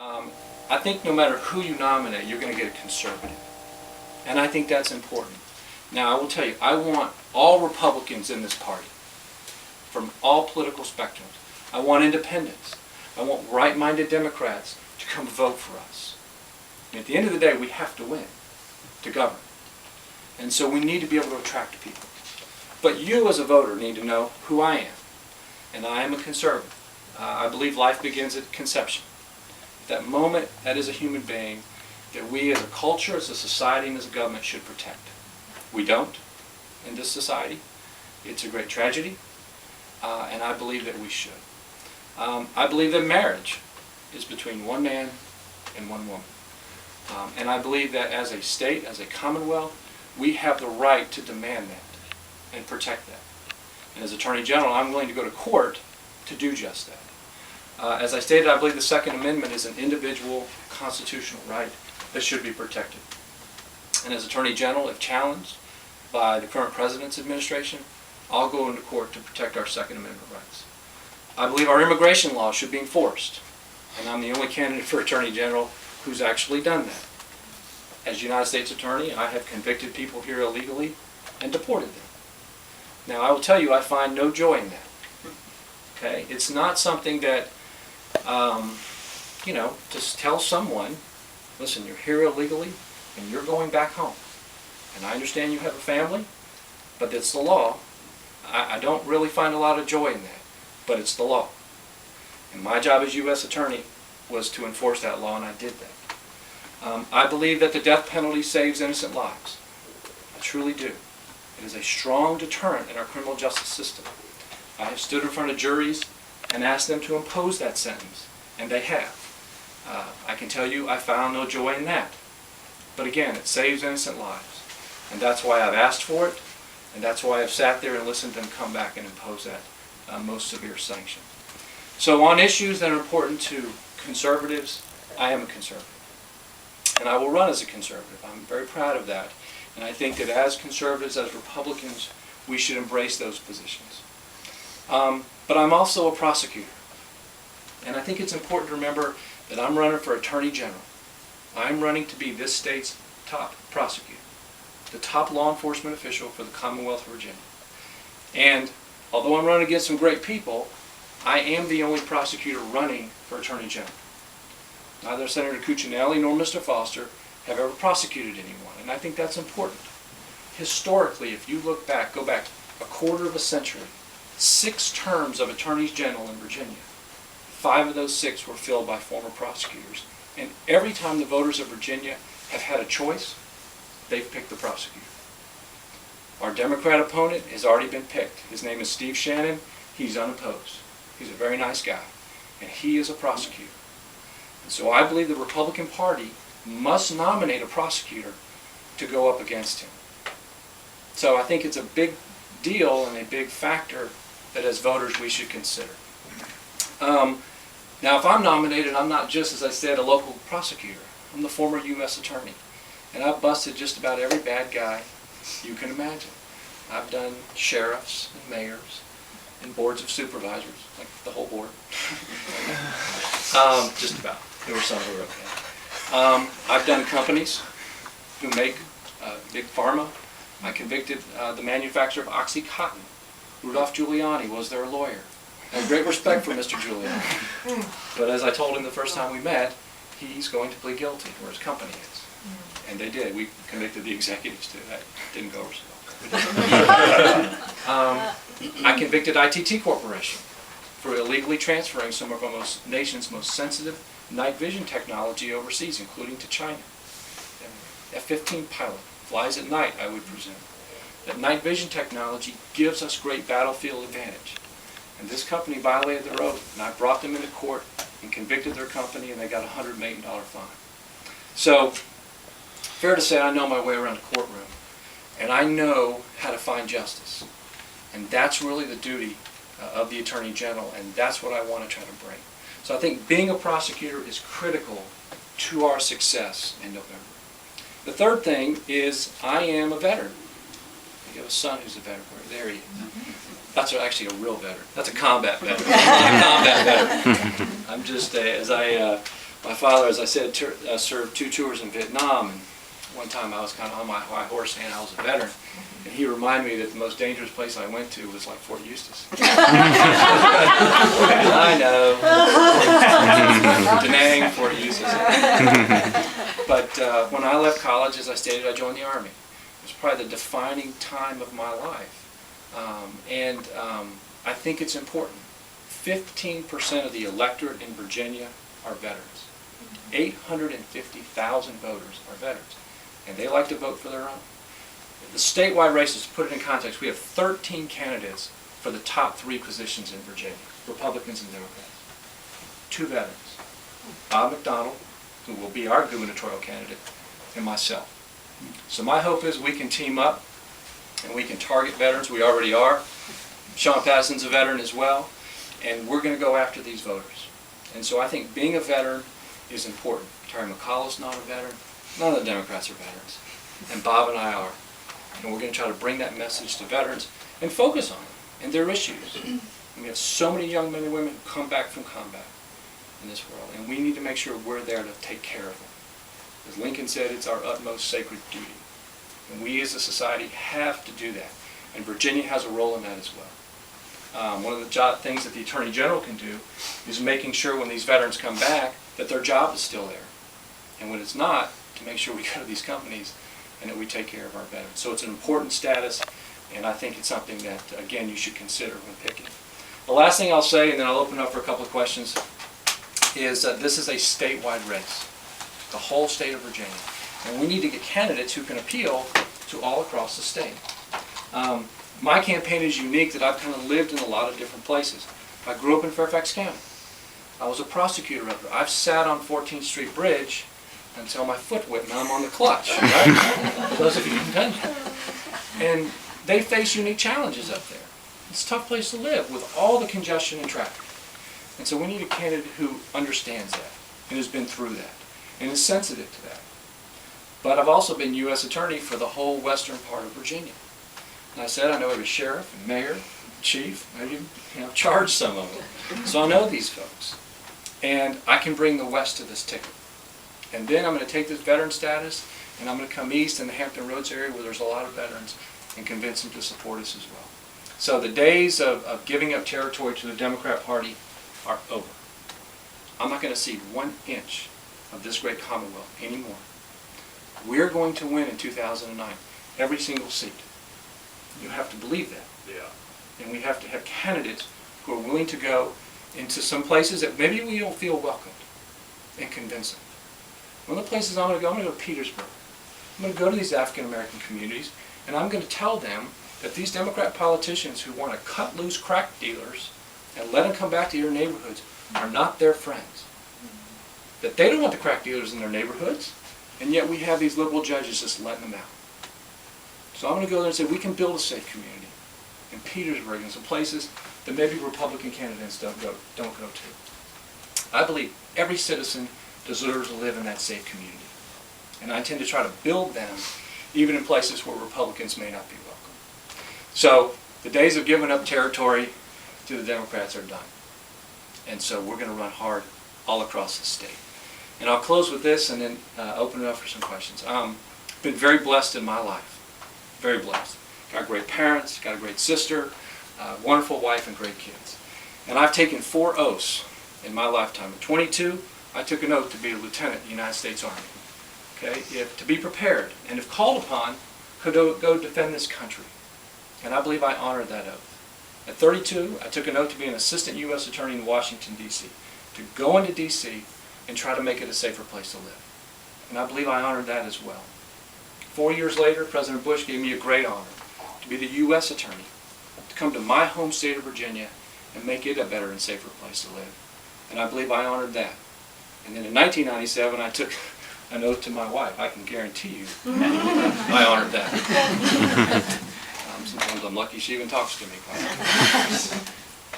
I think no matter who you nominate, you're going to get a conservative. And I think that's important. Now, I will tell you, I want all Republicans in this party, from all political spectrums. I want independents. I want right-minded Democrats to come vote for us. And at the end of the day, we have to win to govern. And so we need to be able to attract people. But you as a voter need to know who I am. And I am a conservative. I believe life begins at conception. That moment, that is a human being that we as a culture, as a society, and as a government should protect. We don't in this society. It's a great tragedy, and I believe that we should. I believe that marriage is between one man and one woman. And I believe that as a state, as a commonwealth, we have the right to demand that and protect that. And as Attorney General, I'm willing to go to court to do just that. As I stated, I believe the Second Amendment is an individual constitutional right that should be protected. And as Attorney General, if challenged by the current President's administration, I'll go into court to protect our Second Amendment rights. I believe our immigration law should be enforced. And I'm the only candidate for Attorney General who's actually done that. As United States Attorney, I have convicted people here illegally and deported them. Now, I will tell you, I find no joy in that. Okay? It's not something that, just tell someone, listen, you're here illegally and you're going back home. And I understand you have a family, but it's the law. I don't really find a lot of joy in that, but it's the law. And my job as U.S. Attorney was to enforce that law, and I did that. I believe that the death penalty saves innocent lives. I truly do. It is a strong deterrent in our criminal justice system. I have stood in front of juries and asked them to impose that sentence, and they have. I can tell you I found no joy in that. But again, it saves innocent lives. And that's why I've asked for it, and that's why I've sat there and listened to them come back and impose that most severe sanction. So on issues that are important to conservatives, I am a conservative. And I will run as a conservative. I'm very proud of that. And I think that as conservatives, as Republicans, we should embrace those positions. But I'm also a prosecutor. And I think it's important to remember that I'm running for Attorney General. I'm running to be this state's top prosecutor, the top law enforcement official for the Commonwealth of Virginia. And although I'm running against some great people, I am the only prosecutor running for Attorney General. Neither Senator Cuccinelli nor Mr. Foster have ever prosecuted anyone, and I think that's important. Historically, if you look back, go back a quarter of a century, 6 terms of attorneys general in Virginia. 5 of those 6 were filled by former prosecutors. And every time the voters of Virginia have had a choice, they've picked the prosecutor. Our Democrat opponent has already been picked. His name is Steve Shannon. He's unopposed. He's a very nice guy. And he is a prosecutor. And so I believe the Republican Party must nominate a prosecutor to go up against him. So I think it's a big deal and a big factor that as voters we should consider. Now if I'm nominated, I'm not just, as I said, a local prosecutor. I'm the former U.S. Attorney. And I've busted just about every bad guy you can imagine. I've done sheriffs and mayors and boards of supervisors, like the whole board. Just about. There were some who were okay. I've done companies who make big pharma. I convicted the manufacturer of OxyContin. Rudolph Giuliani was their lawyer. I have great respect for Mr. Giuliani. But as I told him the first time we met, he's going to plead guilty, or his company is. And they did. We convicted the executives too. That didn't go over so well. I convicted ITT Corporation for illegally transferring some of our nation's most sensitive night vision technology overseas, including to China. F-15 pilot flies at night, I would presume. That night vision technology gives us great battlefield advantage. And this company violated their oath, and I brought them into court and convicted their company, and they got a $100 million fine. So, fair to say I know my way around a courtroom, and I know how to find justice. And that's really the duty of the Attorney General, and that's what I want to try to bring. So I think being a prosecutor is critical to our success in November. The third thing is I am a veteran. You have a son who's a veteran. There he is. That's actually a real veteran. That's a combat veteran. I'm not a combat veteran. I'm just, as I My father, as I said, served 2 tours in Vietnam, and one time I was kind of on my high horse saying I was a veteran, and he reminded me that the most dangerous place I went to was like Fort Eustis. I know. Da Nang, Fort Eustis. But when I left college, as I stated, I joined the Army. It was probably the defining time of my life. I think it's important. 15% of the electorate in Virginia are veterans. 850,000 voters are veterans. And they like to vote for their own. The statewide races, to put it in context, we have 13 candidates for the top 3 positions in Virginia, Republicans and Democrats. 2 veterans. Bob McDonnell, who will be our gubernatorial candidate, and myself. So my hope is we can team up and we can target veterans. We already are. Sean Patterson's a veteran as well. And we're going to go after these voters. And so I think being a veteran is important. Terry McAuliffe's not a veteran. None of the Democrats are veterans. And Bob and I are. And we're going to try to bring that message to veterans and focus on them and their issues. And we have so many young men and women who come back from combat in this world. And we need to make sure we're there to take care of them. As Lincoln said, it's our utmost sacred duty. And we as a society have to do that. And Virginia has a role in that as well. One of the things that the Attorney General can do is making sure when these veterans come back that their job is still there. And when it's not, to make sure we go to these companies and that we take care of our veterans. So it's an important status, and I think it's something that, again, you should consider when picking. The last thing I'll say, and then I'll open up for a couple of questions, is that this is a statewide race, the whole state of Virginia. And we need to get candidates who can appeal to all across the state. My campaign is unique that I've kind of lived in a lot of different places. I grew up in Fairfax County. I was a prosecutor up there. I've sat on 14th Street Bridge until my foot whipped. Now I'm on the clutch, right? Those of you who've done that. And they face unique challenges up there. It's a tough place to live with all the congestion and traffic. And so we need a candidate who understands that and has been through that and is sensitive to that. But I've also been U.S. Attorney for the whole western part of Virginia. And I said I know every sheriff and mayor, chief, maybe charged some of them. So I know these folks. And I can bring the West to this ticket. And then I'm going to take this veteran status and I'm going to come east in the Hampton Roads area where there's a lot of veterans and convince them to support us as well. So the days of giving up territory to the Democrat Party are over. I'm not going to cede 1 inch of this great Commonwealth anymore. We're going to win in 2009, every single seat. You have to believe that. Yeah. And we have to have candidates who are willing to go into some places that maybe we don't feel welcomed and convince them. One of the places I'm going to go to Petersburg. I'm going to go to these African American communities and I'm going to tell them that these Democrat politicians who want to cut loose crack dealers and let them come back to your neighborhoods are not their friends. That they don't want the crack dealers in their neighborhoods, and yet we have these liberal judges just letting them out. So I'm going to go there and say we can build a safe community in Petersburg and some places that maybe Republican candidates don't go to. I believe every citizen deserves to live in that safe community. And I intend to try to build them even in places where Republicans may not be welcome. So the days of giving up territory to the Democrats are done. And so we're going to run hard all across the state. And I'll close with this and then open it up for some questions. Been very blessed in my life. Very blessed. Got great parents, got a great sister, wonderful wife, and great kids. And I've taken 4 oaths in my lifetime. At 22, I took an oath to be a lieutenant in the United States Army. Okay, to be prepared, and if called upon, could go defend this country. And I believe I honored that oath. At 32, I took an oath to be an assistant U.S. attorney in Washington, D.C., to go into D.C. and try to make it a safer place to live. And I believe I honored that as well. 4 years later, President Bush gave me a great honor to be the U.S. attorney, to come to my home state of Virginia and make it a better and safer place to live. And I believe I honored that. And then in 1997, I took an oath to my wife. I can guarantee you I honored that. Sometimes I'm lucky she even talks to me.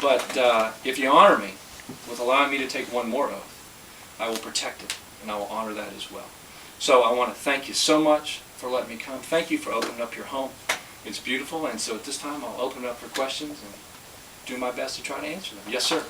But if you honor me with allowing me to take one more oath, I will protect it and I will honor that as well. So I want to thank you so much for letting me come. Thank you for opening up your home. It's beautiful, and so at this time I'll open it up for questions and do my best to try to answer them. Yes, sir.